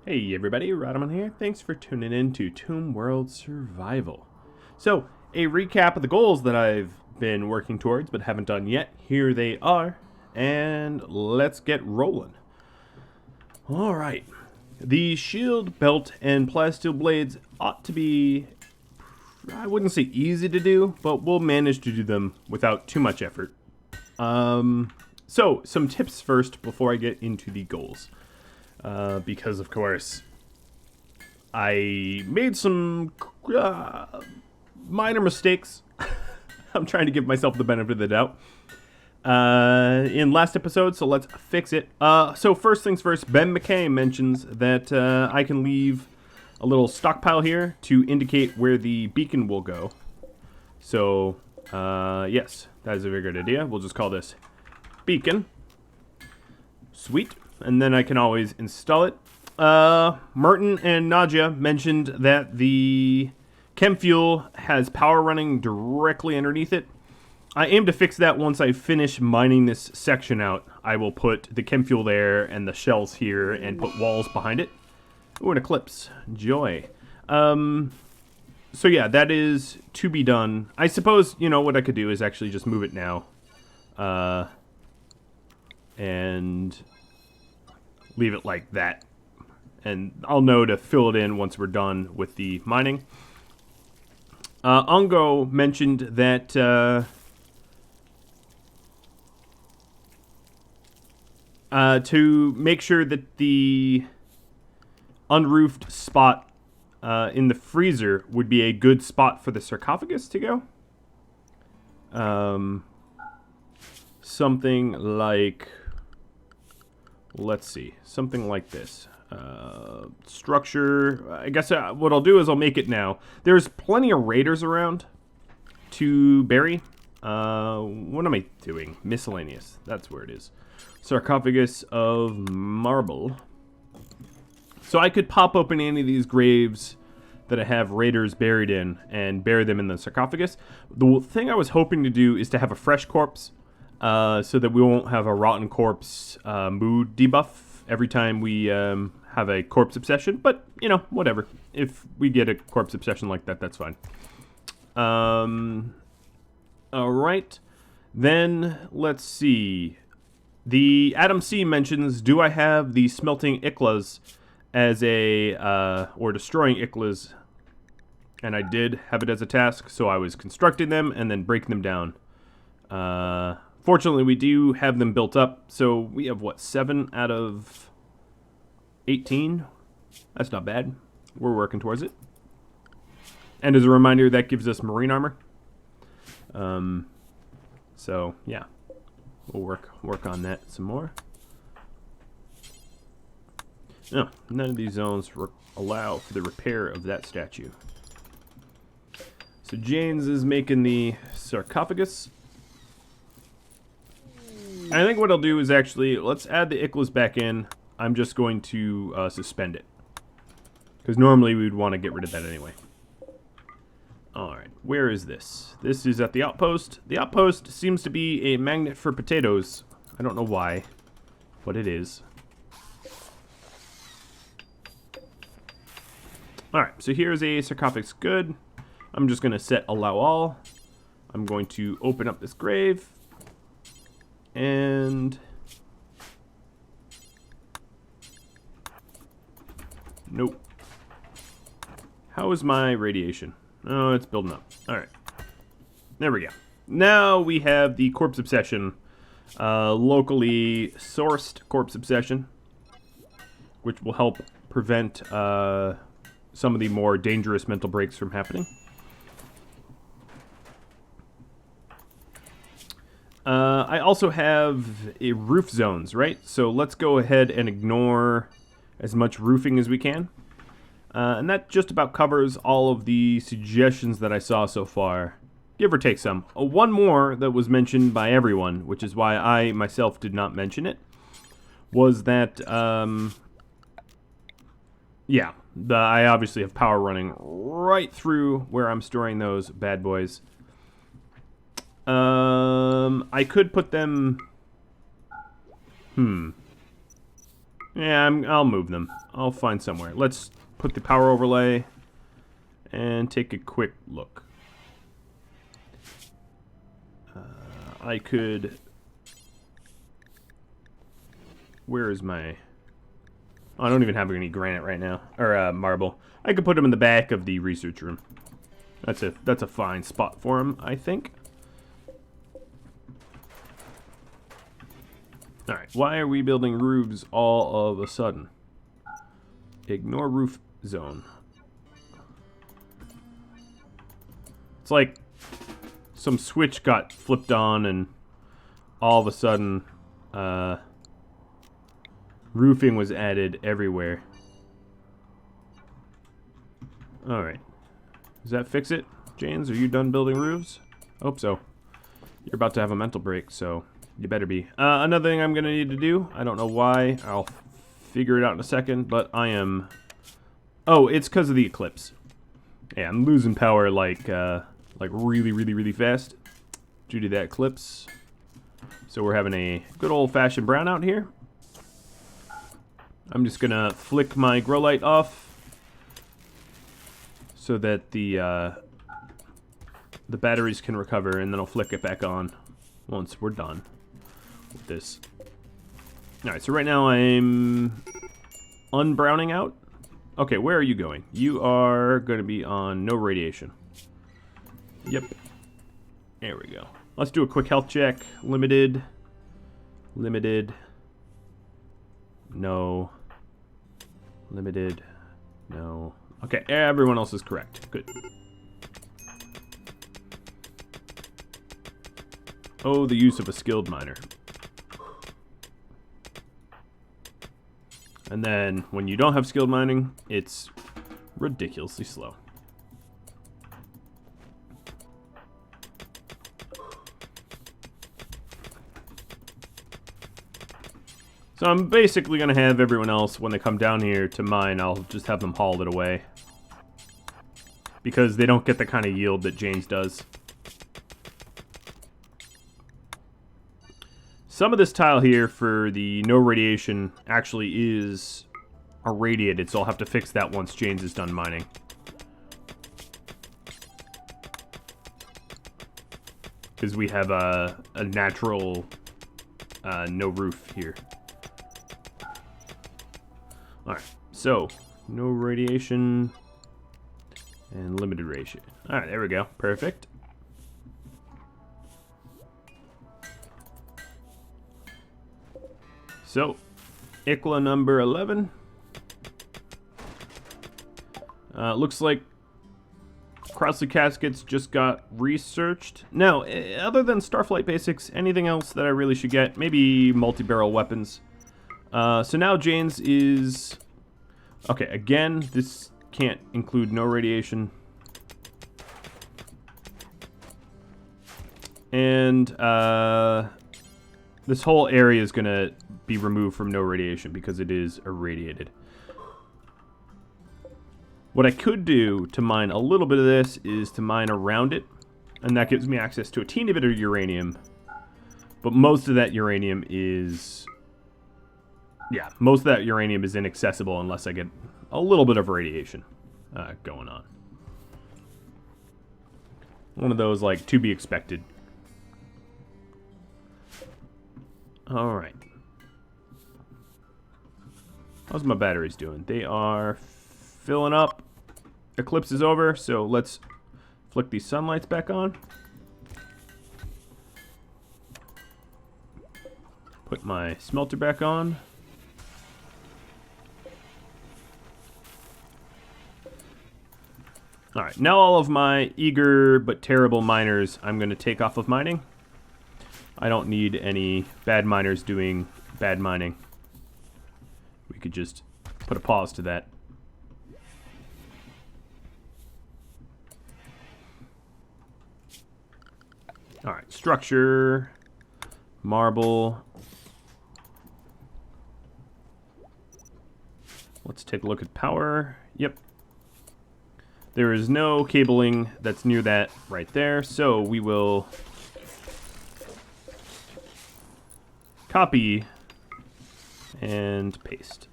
Hey everybody, Rhadamant here. Thanks for tuning in to RimWorld Survival. So, a recap of the goals that I've been working towards but haven't done yet. Here they are, and let's get rolling. Alright. The shield, belt, and plasteel blades ought to be, I wouldn't say easy to do, but we'll manage to do them without too much effort. So, some tips first before I get into the goals. Because, of course, I made some minor mistakes. I'm trying to give myself the benefit of the doubt in last episode, so let's fix it. So first things first, Ben McKay mentions that I can leave a little stockpile here to indicate where the beacon will go. So, yes, that is a very good idea. We'll just call this beacon. Sweet. And then I can always install it. Merton and Nadia mentioned that the chem fuel has power running directly underneath it. I aim to fix that once I finish mining this section out. I will put the chem fuel there and the shells here and put walls behind it. Ooh, an eclipse. Joy. So yeah, that is to be done. I suppose, you know, what I could do is actually just move it now. And leave it like that. And I'll know to fill it in once we're done with the mining. Ungo mentioned that to make sure that the unroofed spot in the freezer would be a good spot for the sarcophagus to go. Something like, let's see, something like this. Structure, I guess what I'll do is I'll make it now. There's plenty of raiders around to bury. What am I doing? Miscellaneous, that's where it is. Sarcophagus of marble. So I could pop open any of these graves that I have raiders buried in and bury them in the sarcophagus. The thing I was hoping to do is to have a fresh corpse, so that we won't have a rotten corpse mood debuff every time we have a corpse obsession. But, you know, whatever. If we get a corpse obsession like that, that's fine. Alright. Then, let's see. The Adam C mentions, do I have the smelting Iklas as a, or destroying Iklas? And I did have it as a task, so I was constructing them and then breaking them down. Fortunately, we do have them built up, so we have, what, 7 out of 18? That's not bad. We're working towards it. And as a reminder, that gives us marine armor. So, yeah. We'll work on that some more. No, none of these zones allow for the repair of that statue. So James is making the sarcophagus. I think what I'll do is actually, let's add the Iklas back in. I'm just going to suspend it. Because normally we'd want to get rid of that anyway. Alright, where is this? This is at the outpost. The outpost seems to be a magnet for potatoes. I don't know why, but it is. Alright, so here's a sarcophagus good. I'm just going to set allow all. I'm going to open up this grave. And nope. How is my radiation? Oh, it's building up. Alright. There we go. Now we have the corpse obsession. Locally sourced corpse obsession. Which will help prevent some of the more dangerous mental breaks from happening. I also have roof zones, right? So let's go ahead and ignore as much roofing as we can. And that just about covers all of the suggestions that I saw so far. Give or take some. One more that was mentioned by everyone, which is why I myself did not mention it, was that, yeah, I obviously have power running right through where I'm storing those bad boys. I could put them... Yeah, I'll move them. I'll find somewhere. Let's put the power overlay and take a quick look. I could... Where is my... Oh, I don't even have any granite right now. Or marble. I could put them in the back of the research room. That's a fine spot for them, I think. Alright, why are we building roofs all of a sudden? Ignore roof zone. It's like some switch got flipped on and all of a sudden roofing was added everywhere. Alright. Does that fix it? James, are you done building roofs? Hope so. You're about to have a mental break, so you better be. Another thing I'm going to need to do, I don't know why, I'll figure it out in a second, but I am... Oh, it's because of the eclipse. Yeah, I'm losing power like really, really, really fast due to that eclipse. So we're having a good old-fashioned brownout here. I'm just going to flick my grow light off so that the batteries can recover, and then I'll flick it back on once we're done with this. Alright, so right now I'm unbrowning out. Okay, where are you going? You are going to be on no radiation. Yep. There we go. Let's do a quick health check. Limited. Limited. No. Limited. No. Okay, everyone else is correct. Good. Oh, the use of a skilled miner. And then, when you don't have skilled mining, it's ridiculously slow. So I'm basically going to have everyone else, when they come down here to mine, I'll just have them haul it away. Because they don't get the kind of yield that James does. Some of this tile here for the no radiation actually is irradiated, so I'll have to fix that once James is done mining. Because we have a natural no roof here. Alright, so no radiation and limited radiation. Alright, there we go. Perfect. So, ICLA number 11. Looks like Crossley Caskets just got researched. Now, other than Starflight Basics, anything else that I really should get? Maybe multi-barrel weapons. So now Jane's is... Okay, again, this can't include no radiation. And this whole area is going to be removed from no radiation because it is irradiated. What I could do to mine a little bit of this is to mine around it, and that gives me access to a teeny bit of uranium. But most of that uranium is... Yeah, most of that uranium is inaccessible unless I get a little bit of radiation going on. One of those, like, to be expected. Alright. How's my batteries doing? They are filling up. Eclipse is over, so let's flick these sunlights back on. Put my smelter back on. Alright, now all of my eager but terrible miners I'm going to take off of mining. I don't need any bad miners doing bad mining. We could just put a pause to that. Alright, structure, marble. Let's take a look at power. Yep. There is no cabling that's near that right there, so we will copy And paste.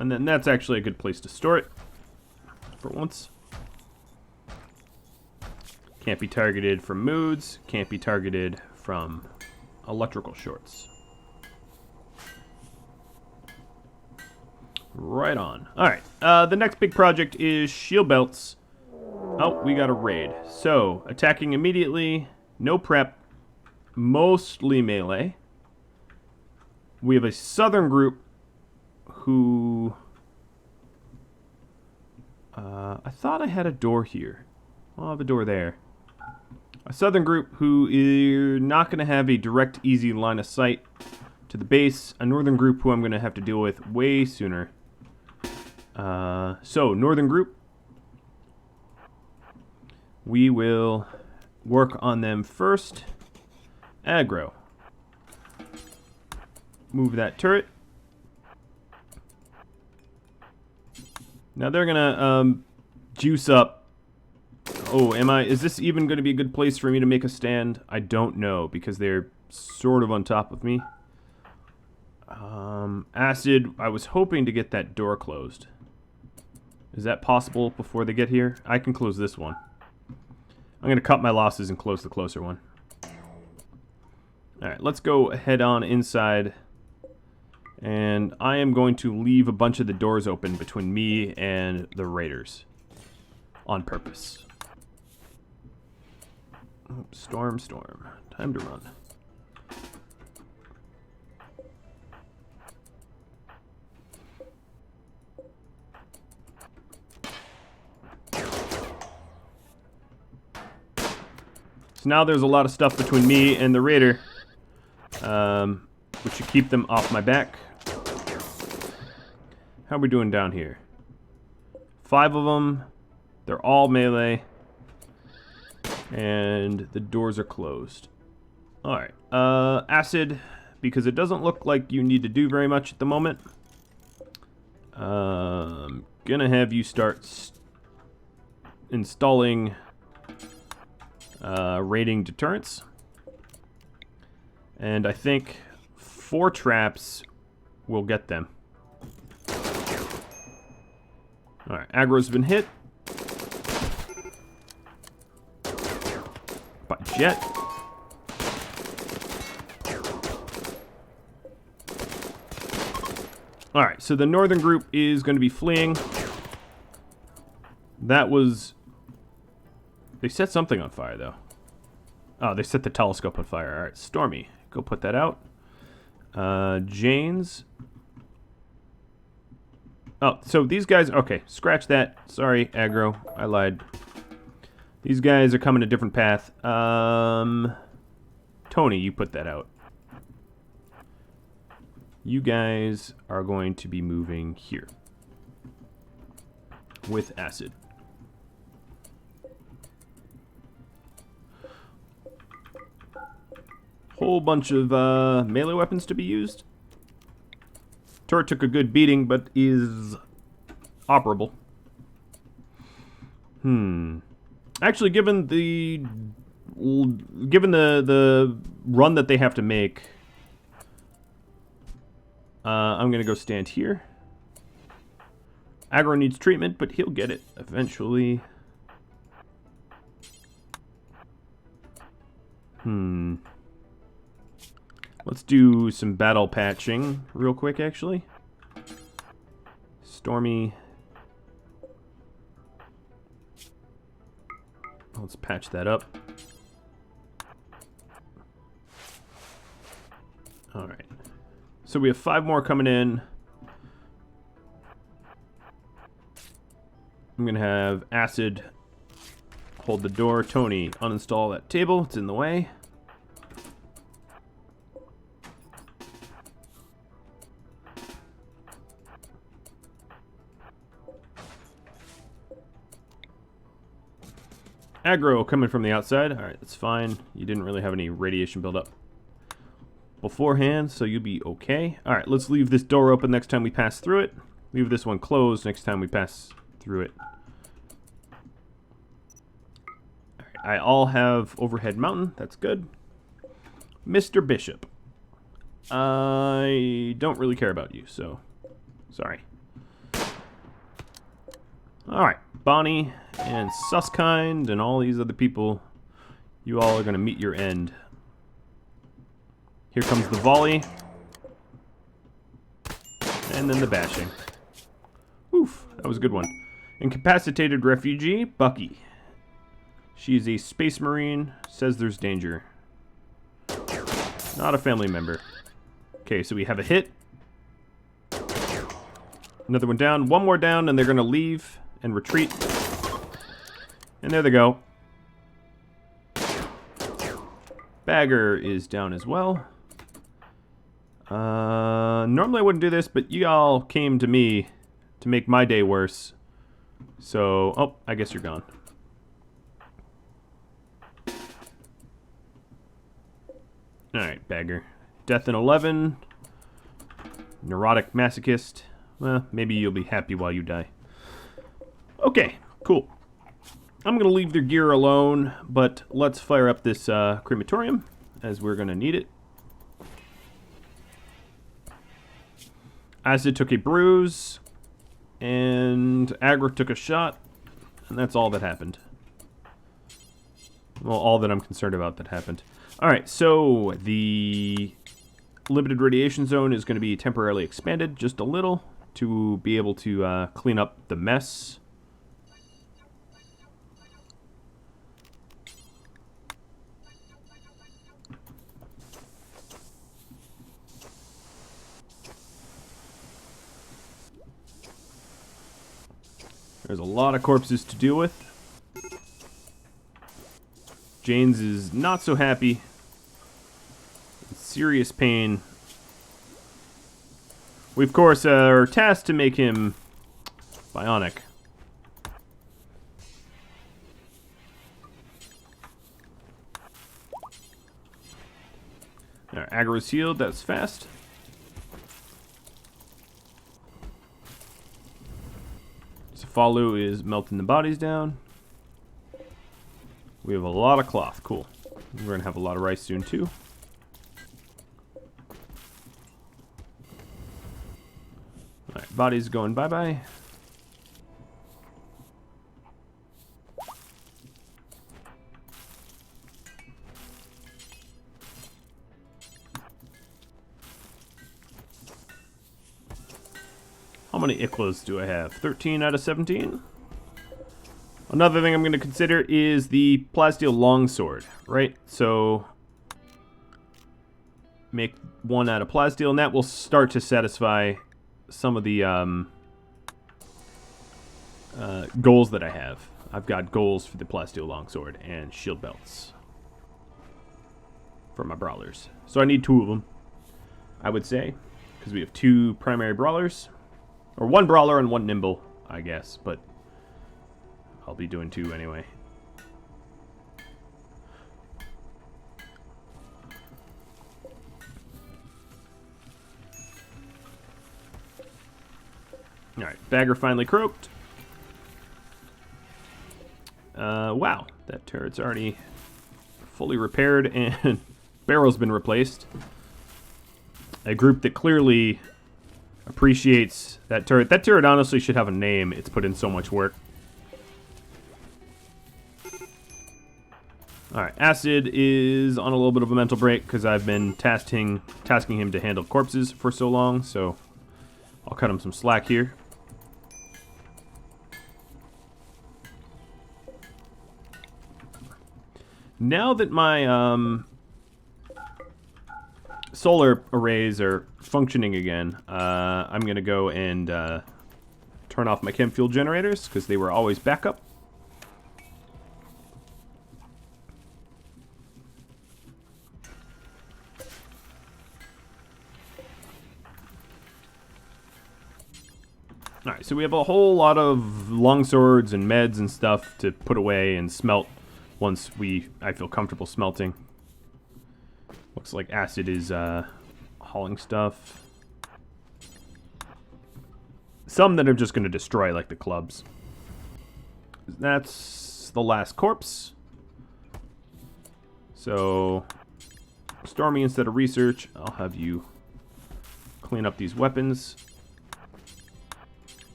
And then that's actually a good place to store it. For once. Can't be targeted from moods. Can't be targeted from electrical shorts. Right on. Alright. The next big project is shield belts. Oh, we got a raid. So, attacking immediately. No prep. Mostly melee. We have a southern group who... I thought I had a door here. I'll have a door there. A southern group who is not going to have a direct, easy line of sight to the base. A northern group who I'm going to have to deal with way sooner. So, northern group. We will work on them first. Aggro. Move that turret. Now they're gonna juice up. Oh, is this even gonna be a good place for me to make a stand? I don't know, because they're sort of on top of me. Acid, I was hoping to get that door closed. Is that possible before they get here? I can close this one. I'm gonna cut my losses and close the closer one. Alright, let's go head on inside. And I am going to leave a bunch of the doors open between me and the raiders. On purpose. Storm, storm. Time to run. So now there's a lot of stuff between me and the raider. Which should keep them off my back. How are we doing down here? 5 of them. They're all melee. And the doors are closed. Alright. Acid, because it doesn't look like you need to do very much at the moment. Gonna have you start installing raiding deterrents. And I think 4 traps will get them. Alright, aggro's been hit. By jet. Alright, so the northern group is going to be fleeing. That was... They set something on fire, though. Oh, they set the telescope on fire. Alright, Stormy, go put that out. Jane's. Oh, so these guys... Okay, scratch that. Sorry, aggro. I lied. These guys are coming a different path. Tony, you put that out. You guys are going to be moving here. With acid. Whole bunch of melee weapons to be used. Turret took a good beating, but is operable. Actually, given the run that they have to make, I'm gonna go stand here. Aggro needs treatment, but he'll get it eventually. Let's do some battle patching real quick, actually. Stormy. Let's patch that up. Alright. So we have 5 more coming in. I'm going to have Acid hold the door. Tony, uninstall that table. It's in the way. Aggro coming from the outside. Alright, that's fine. You didn't really have any radiation buildup beforehand, so you'll be okay. Alright, let's leave this door open next time we pass through it. Leave this one closed next time we pass through it. I all have Overhead Mountain. That's good. Mr. Bishop. I don't really care about you, so sorry. Alright, Bonnie and Suskind and all these other people. You all are going to meet your end. Here comes the volley. And then the bashing. Oof, that was a good one. Incapacitated refugee, Bucky. She's a space marine, says there's danger. Not a family member. Okay, so we have a hit. Another one down, one more down, and they're going to leave and retreat. And there they go. Bagger is down as well. Normally I wouldn't do this, but y'all came to me to make my day worse. So, oh, I guess you're gone. Alright, Bagger. Death in 11. Neurotic masochist. Well, maybe you'll be happy while you die. Okay, cool. I'm going to leave their gear alone, but let's fire up this crematorium, as we're going to need it. Acid took a bruise, and Aggro took a shot, and that's all that happened. Well, all that I'm concerned about that happened. Alright, so the limited radiation zone is going to be temporarily expanded just a little to be able to clean up the mess. There's a lot of corpses to deal with. Janes is not so happy. In serious pain. We, of course, are tasked to make him bionic. Alright, Aggro's healed. That's fast. Safalu is melting the bodies down. We have a lot of cloth. Cool. We're going to have a lot of rice soon, too. Alright, bodies going bye-bye. How many Iklas do I have? 13 out of 17? Another thing I'm going to consider is the plasteel longsword, right? So, make one out of plasteel, and that will start to satisfy some of the goals that I have. I've got goals for the plasteel longsword and shield belts for my brawlers. So I need 2 of them, I would say, because we have 2 primary brawlers. Or 1 brawler and 1 nimble, I guess, but I'll be doing 2 anyway. Alright, Bagger finally croaked. Wow, that turret's already fully repaired and barrel's been replaced. A group that clearly appreciates that turret. That turret honestly should have a name. It's put in so much work. Alright, Acid is on a little bit of a mental break because I've been tasking him to handle corpses for so long, so I'll cut him some slack here. Now that my solar arrays are functioning again, I'm going to go and turn off my chem fuel generators because they were always backup. Alright, so we have a whole lot of longswords and meds and stuff to put away and smelt once I feel comfortable smelting. Looks like Acid is hauling stuff. Some that I'm just going to destroy, like the clubs. That's the last corpse. So, Stormy instead of research. I'll have you clean up these weapons.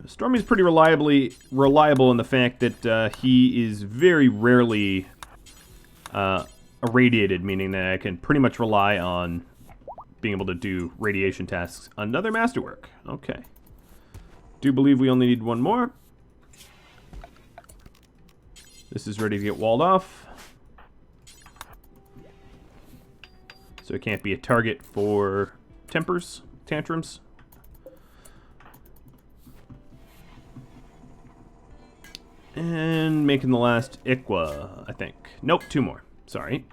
Stormy's pretty reliable in the fact that he is very rarely irradiated, meaning that I can pretty much rely on being able to do radiation tasks. Another masterwork. Okay. Do believe we only need one more. This is ready to get walled off. So it can't be a target for tantrums. And making the last Iqua, I think. Nope, 2 more. Sorry.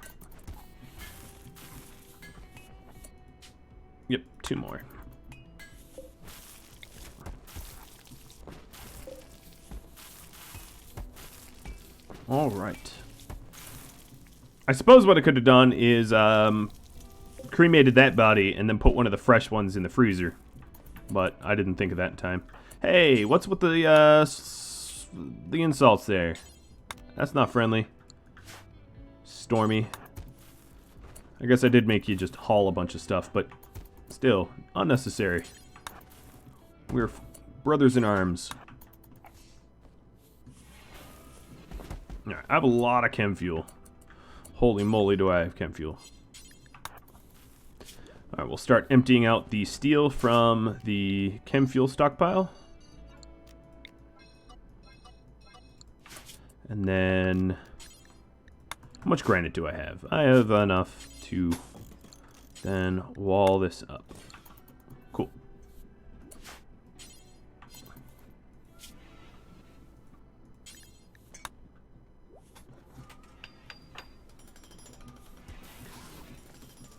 Yep, 2 more. All right. I suppose what I could have done is cremated that body and then put one of the fresh ones in the freezer. But I didn't think of that in time. Hey, what's with the insults there? That's not friendly. Stormy. I guess I did make you just haul a bunch of stuff, but still, unnecessary. We're brothers in arms. Alright, I have a lot of chem fuel. Holy moly, do I have chem fuel. Alright, we'll start emptying out the steel from the chem fuel stockpile. And then, how much granite do I have? I have enough to then wall this up. Cool.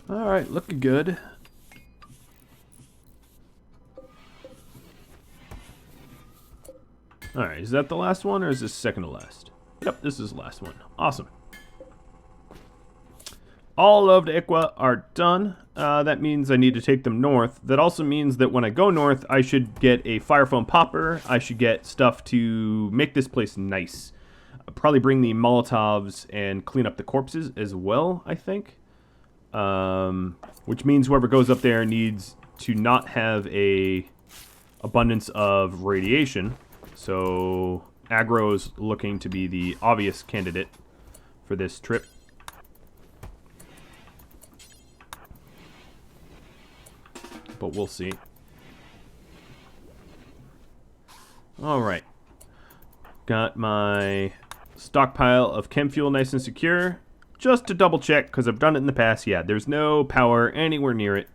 Alright, looking good. Alright, is that the last one or is this second to last? Yep, this is the last one. Awesome. All of the Iqua are done. That means I need to take them north. That also means that when I go north, I should get a fire foam popper. I should get stuff to make this place nice. I'll probably bring the Molotovs and clean up the corpses as well, I think. Which means whoever goes up there needs to not have a abundance of radiation. So Aggro's looking to be the obvious candidate for this trip. But we'll see. Alright. Got my stockpile of chem fuel nice and secure. Just to double check, because I've done it in the past. Yeah, there's no power anywhere near it.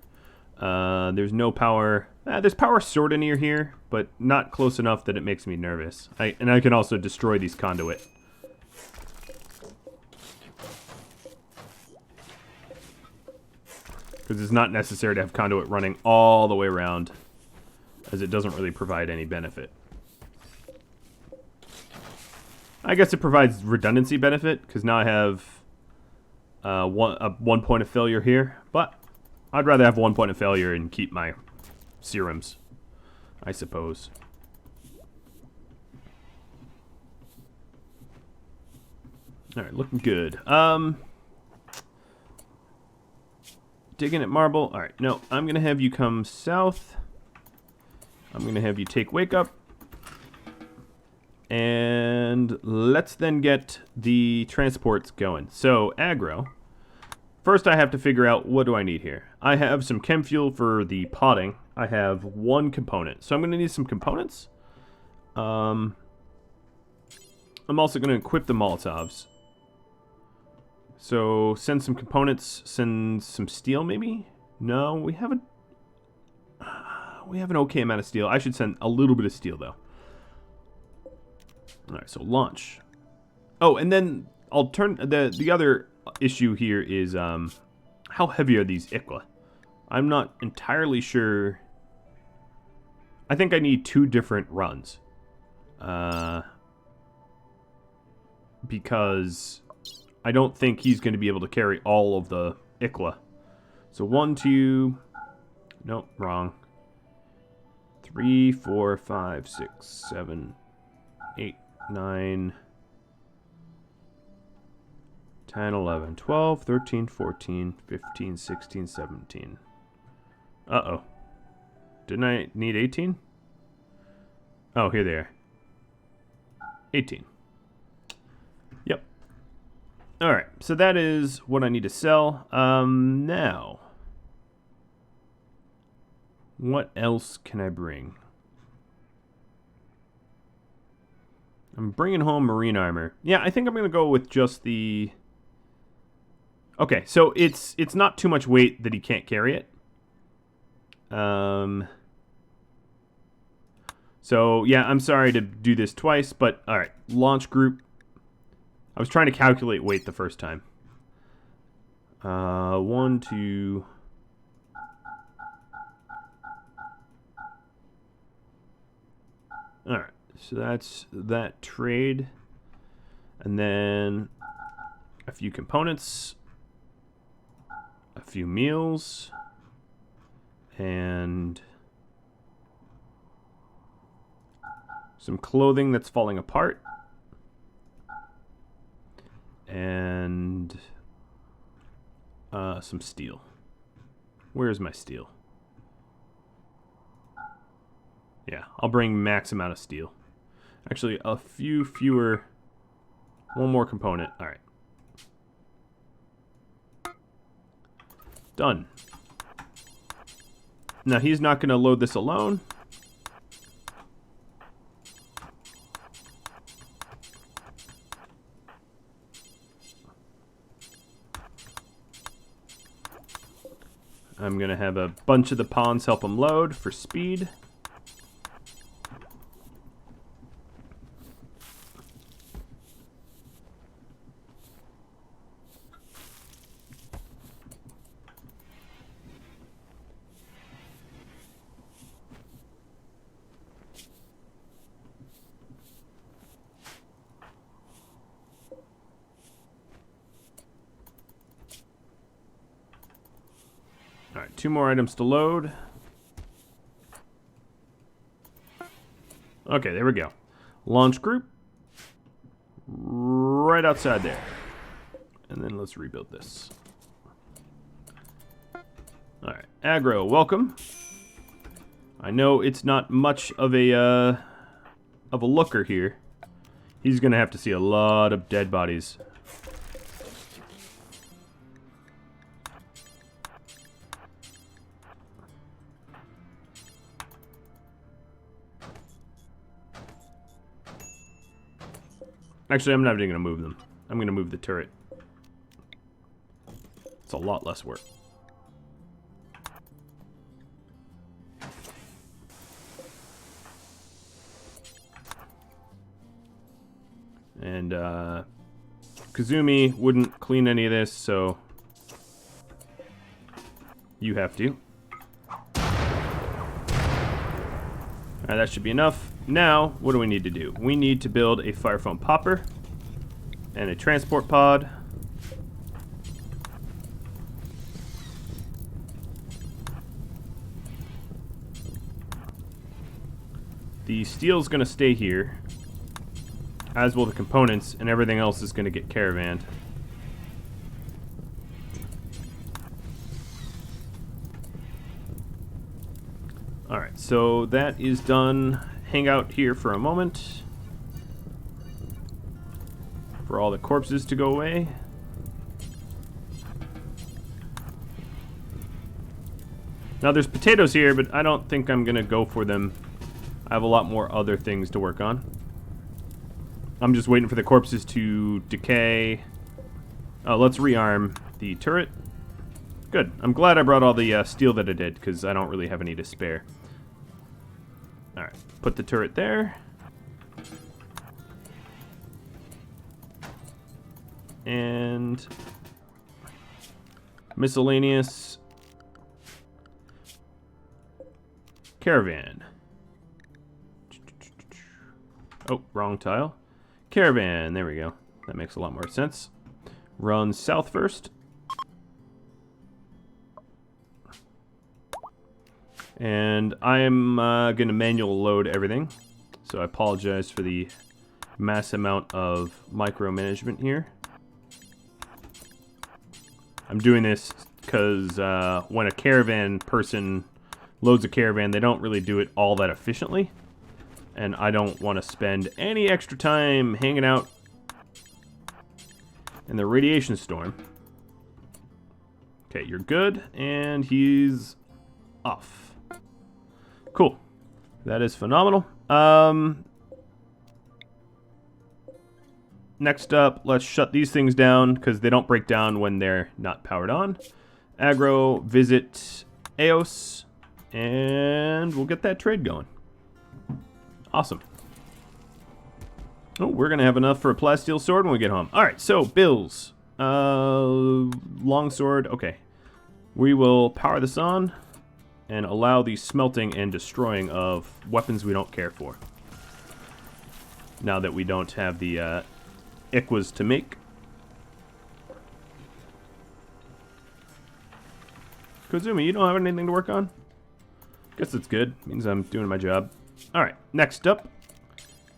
There's no power. There's power sort of near here, but not close enough that it makes me nervous. And I can also destroy these conduit. Because it's not necessary to have conduit running all the way around, as it doesn't really provide any benefit. I guess it provides redundancy benefit, because now I have one point of failure here, but I'd rather have 1 point of failure and keep my serums, I suppose. Alright, looking good. Digging at marble. Alright, no, I'm going to have you come south. I'm going to have you take wake up. And let's then get the transports going. So, aggro. First, I have to figure out what do I need here. I have some chem fuel for the potting. I have 1 component. So I'm going to need some components. I'm also going to equip the Molotovs. So send some components, send some steel maybe? No, we have an okay amount of steel. I should send a little bit of steel though. Alright, so launch. Oh, and then the other issue here is how heavy are these Iqua? I'm not entirely sure. I think I need 2 different runs. Because I don't think he's going to be able to carry all of the Iqua. So 1, 2... Nope, wrong. 3, 4, 5, 6, 7, 8, 9... 10, 11, 12, 13, 14, 15, 16, 17. Uh-oh. Didn't I need 18? Oh, here they are. 18. Yep. Alright, so that is what I need to sell. Now, what else can I bring? I'm bringing home marine armor. Yeah, I think I'm going to go with just the... Okay, so it's not too much weight that he can't carry it. So, yeah, I'm sorry to do this twice, but alright. Launch group. I was trying to calculate weight the first time. 1, 2... Alright, so that's that trade. And then a few components. A few meals. And some clothing that's falling apart. And some steel. Where's my steel? Yeah, I'll bring max amount of steel. Actually, a few fewer. One more component. All right. Done. Now, he's not going to load this alone. I'm going to have a bunch of the pawns help him load for speed. Alright, 2 more items to load. Okay, there we go. Launch group. Right outside there. And then let's rebuild this. Alright, aggro, welcome. I know it's not much of a looker here. He's gonna have to see a lot of dead bodies. Actually, I'm not even going to move them. I'm going to move the turret. It's a lot less work. And, Kazumi wouldn't clean any of this, so you have to. Alright, that should be enough. Now, what do we need to do? We need to build a fire foam popper and a transport pod. The steel's going to stay here, as will the components, and everything else is going to get caravanned. Alright, so that is done. Hang out here for a moment for all the corpses to go away. Now there's potatoes here, but I don't think I'm gonna go for them. I have a lot more other things to work on. I'm just waiting for the corpses to decay. Let's rearm the turret. Good. I'm glad I brought all the steel that I did, because I don't really have any to spare. Alright, put the turret there. And miscellaneous caravan. Oh, wrong tile. Caravan, there we go. That makes a lot more sense. Run south first. And I'm going to manual load everything. So I apologize for the mass amount of micromanagement here. I'm doing this because when a caravan person loads a caravan, they don't really do it all that efficiently. And I don't want to spend any extra time hanging out in the radiation storm. Okay, you're good, and he's off. Cool. That is phenomenal. Next up, let's shut these things down, because they don't break down when they're not powered on. Aggro, visit Eos, and we'll get that trade going. Awesome. Oh, we're going to have enough for a plasteel sword when we get home. Alright, so, bills. Longsword, okay. We will power this on and allow the smelting and destroying of weapons we don't care for. Now that we don't have the Iquas to make. Kozumi, you don't have anything to work on? Guess that's good. Means I'm doing my job. Alright, next up.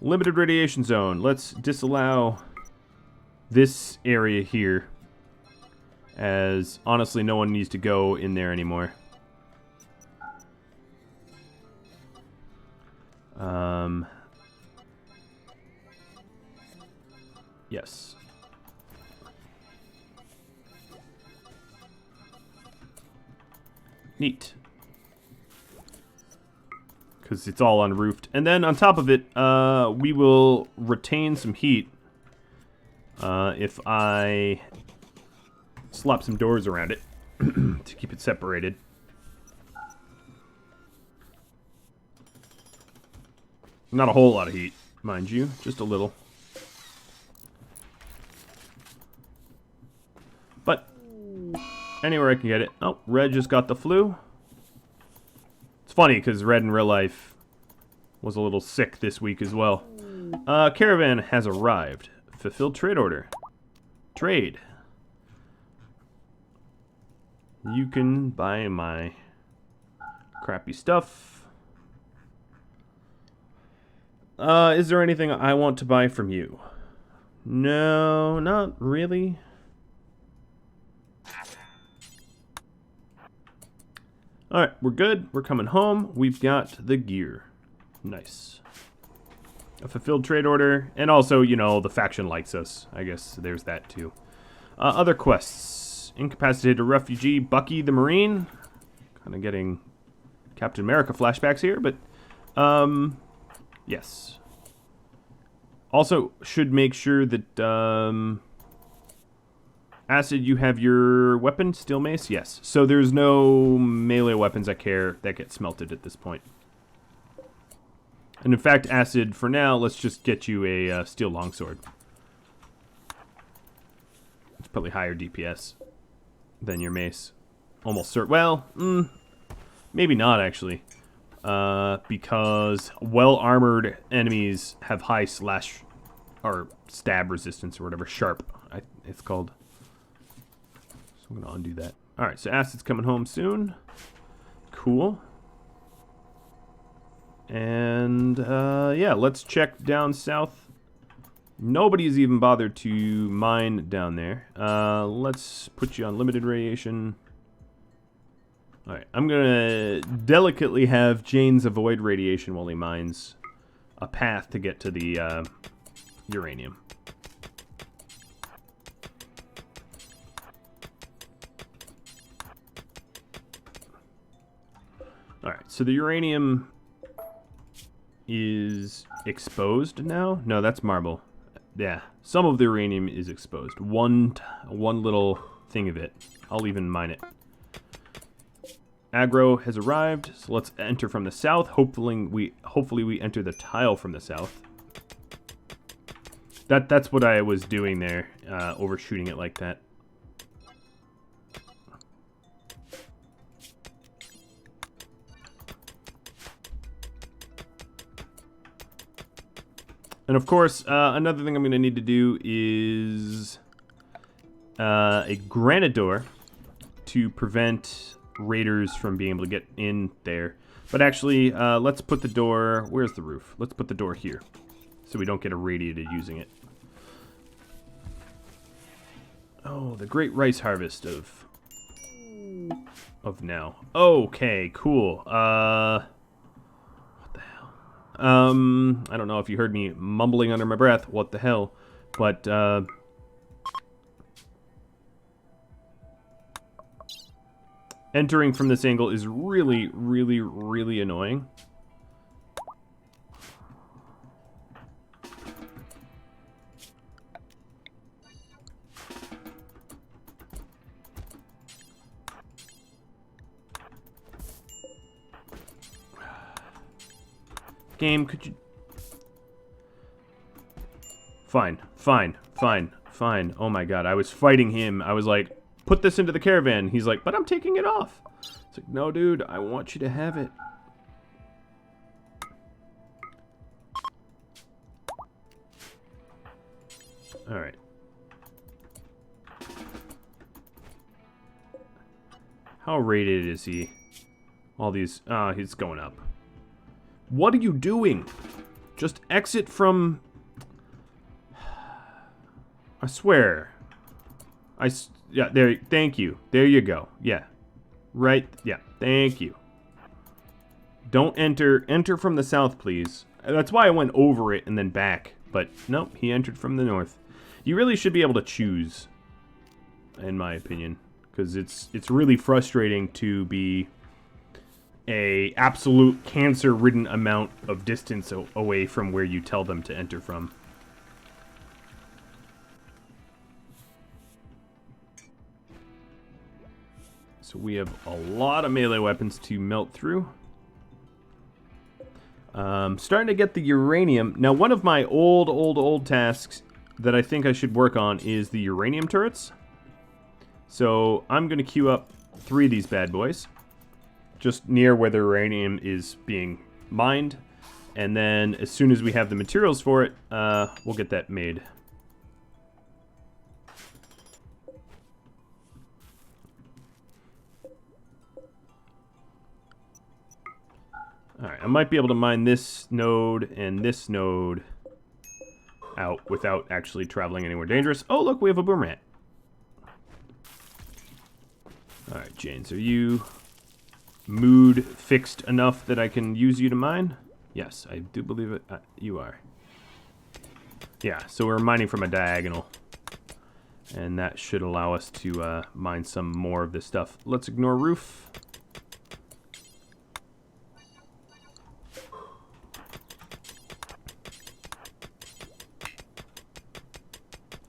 Limited radiation zone. Let's disallow this area here, as honestly no one needs to go in there anymore. Yes. Neat. Because it's all unroofed. And then on top of it, we will retain some heat if I slap some doors around it to keep it separated. Not a whole lot of heat, mind you, just a little. But anywhere I can get it. Oh, Red just got the flu. It's funny because Red in real life was a little sick this week as well. Caravan has arrived. Fulfilled trade order. Trade. You can buy my crappy stuff. Is there anything I want to buy from you? No, not really. Alright, we're good. We're coming home. We've got the gear. Nice. A fulfilled trade order. And also, you know, the faction likes us. I guess there's that too. Other quests. Incapacitated refugee Bucky the Marine. Kind of getting Captain America flashbacks here, but yes. Also, should make sure that Acid, you have your weapon, steel mace? Yes. So there's no melee weapons that get smelted at this point. And in fact, Acid, for now, let's just get you a steel longsword. It's probably higher DPS than your mace. Almost certain. Well, maybe not actually. Because well-armored enemies have high slash or stab resistance or whatever. Sharp, it's called. So I'm going to undo that. Alright, so Acid's coming home soon. Cool. And, yeah, let's check down south. Nobody's even bothered to mine down there. Let's put you on limited radiation. Alright, I'm going to delicately have Janes avoid radiation while he mines a path to get to the uranium. Alright, so the uranium is exposed now? No, that's marble. Yeah, some of the uranium is exposed. One little thing of it. I'll even mine it. Aggro has arrived, so let's enter from the south. Hopefully we enter the tile from the south. That's what I was doing there, overshooting it like that. And of course, another thing I'm going to need to do is a granite door to prevent raiders from being able to get in there. But actually, let's put the door... Where's the roof? Let's put the door here, so we don't get irradiated using it. Oh, the great rice harvest of now. Okay, cool. What the hell? I don't know if you heard me mumbling under my breath, what the hell, but, entering from this angle is really, really, really annoying. Game, could you... Fine, fine, fine, fine. Oh my god, I was fighting him. I was like, put this into the caravan. He's like, but I'm taking it off. It's like, no, dude, I want you to have it. Alright. How rated is he? All these... he's going up. What are you doing? Just exit from... I swear. Yeah, there... Thank you. There you go. Yeah. Right. Yeah. Thank you. Don't enter. Enter from the south, please. That's why I went over it and then back. But, nope. He entered from the north. You really should be able to choose, in my opinion. Because it's really frustrating to be... a absolute cancer-ridden amount of distance away from where you tell them to enter from. So we have a lot of melee weapons to melt through. Starting to get the uranium. Now, one of my old tasks that I think I should work on is the uranium turrets. So I'm going to queue up 3 of these bad boys. Just near where the uranium is being mined. And then as soon as we have the materials for it, we'll get that made. Alright, I might be able to mine this node and this node out without actually traveling anywhere dangerous. Oh, look, we have a boom rat. Alright, Janes, are you... mood fixed enough that I can use you to mine? Yes, I do believe it. You are. Yeah, so we're mining from a diagonal. And that should allow us to mine some more of this stuff. Let's ignore roof.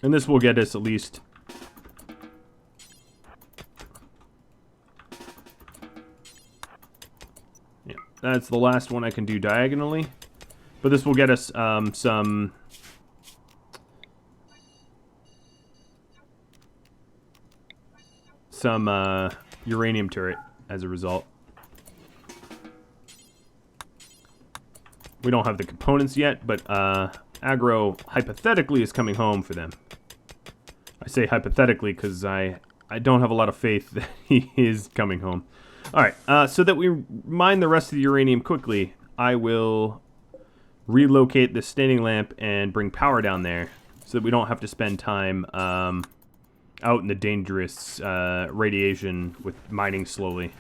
And this will get us at least... That's the last one I can do diagonally. But this will get us some... uranium turret as a result. We don't have the components yet, but aggro hypothetically is coming home for them. I say hypothetically because I don't have a lot of faith that he is coming home. Alright, so that we mine the rest of the uranium quickly, I will relocate the standing lamp and bring power down there so that we don't have to spend time out in the dangerous radiation with mining slowly.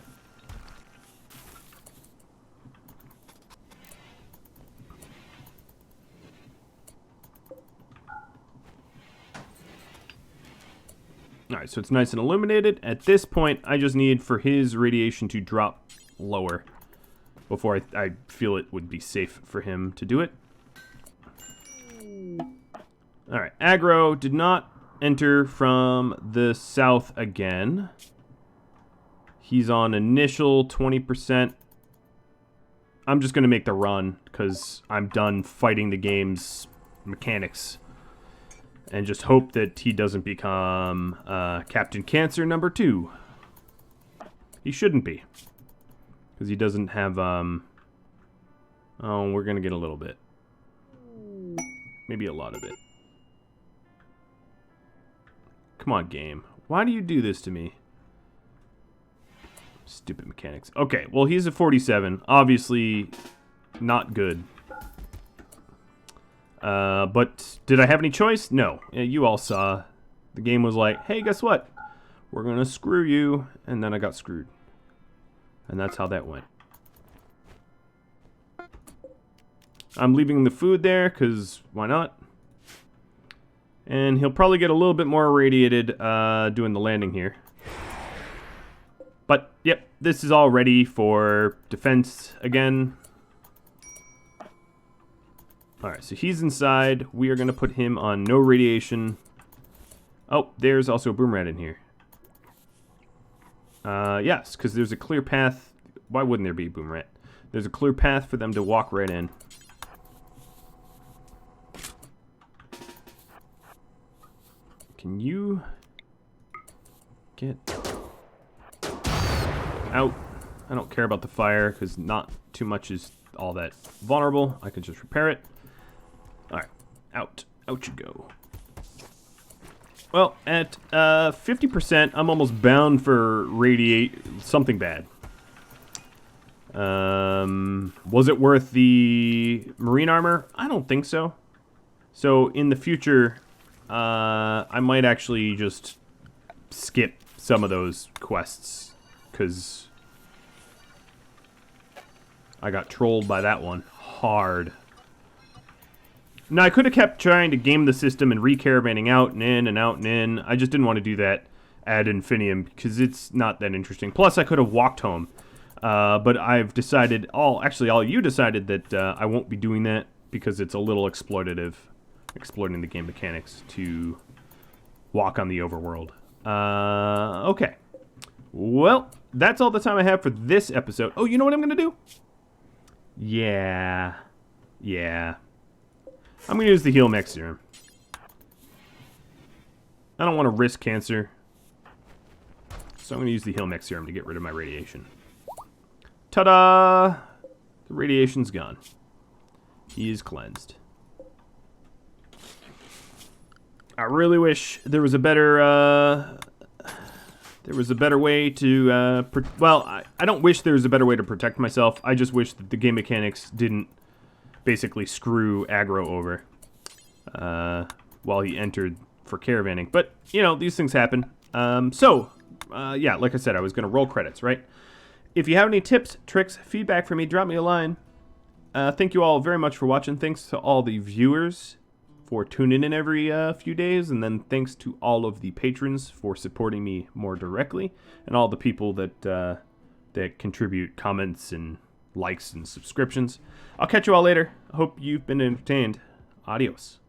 Alright, so it's nice and illuminated. At this point, I just need for his radiation to drop lower before I feel it would be safe for him to do it. Alright, aggro did not enter from the south again. He's on initial 20%. I'm just going to make the run because I'm done fighting the game's mechanics. And just hope that he doesn't become Captain Cancer number 2. He shouldn't be. Because he doesn't have, oh, we're going to get a little bit. Maybe a lot of it. Come on, game. Why do you do this to me? Stupid mechanics. Okay, well, he's a 47. Obviously, not good. But did I have any choice? No. You all saw The game was like, hey, guess what? We're going to screw you. And then I got screwed. And that's how that went. I'm leaving the food there, because why not? And he'll probably get a little bit more irradiated doing the landing here. But, yep, this is all ready for defense again. Alright, so he's inside. We are going to put him on no radiation. Oh, there's also a boom rat in here. Yes, because there's a clear path. Why wouldn't there be a boom rat? There's a clear path for them to walk right in. Can you get out? I don't care about the fire because not too much is all that vulnerable. I can just repair it. Alright, out. Out you go. Well, at 50%, I'm almost bound for radiate something bad. Was it worth the marine armor? I don't think so. So in the future, I might actually just skip some of those quests, because I got trolled by that one hard. Now, I could have kept trying to game the system and re-caravanning out and in and out and in. I just didn't want to do that ad infinitum, because it's not that interesting. Plus, I could have walked home. But I've decided, all you decided that I won't be doing that, because it's a little exploitative. Exploiting the game mechanics to walk on the overworld. Okay. Well, that's all the time I have for this episode. Oh, you know what I'm going to do? Yeah. I'm going to use the heal mech serum. I don't want to risk cancer. So I'm going to use the heal mech serum to get rid of my radiation. Ta-da! The radiation's gone. He is cleansed. I really wish there was a better, way to, well, I don't wish there was a better way to protect myself. I just wish that the game mechanics didn't basically screw aggro over, while he entered for caravanning. But, you know, these things happen. Yeah, like I said, I was going to roll credits, right? If you have any tips, tricks, feedback for me, drop me a line. Thank you all very much for watching. Thanks to all the viewers for tuning in every few days, and then thanks to all of the patrons for supporting me more directly, and all the people that that contribute comments and likes and subscriptions. I'll catch you all later. I hope you've been entertained. Adios.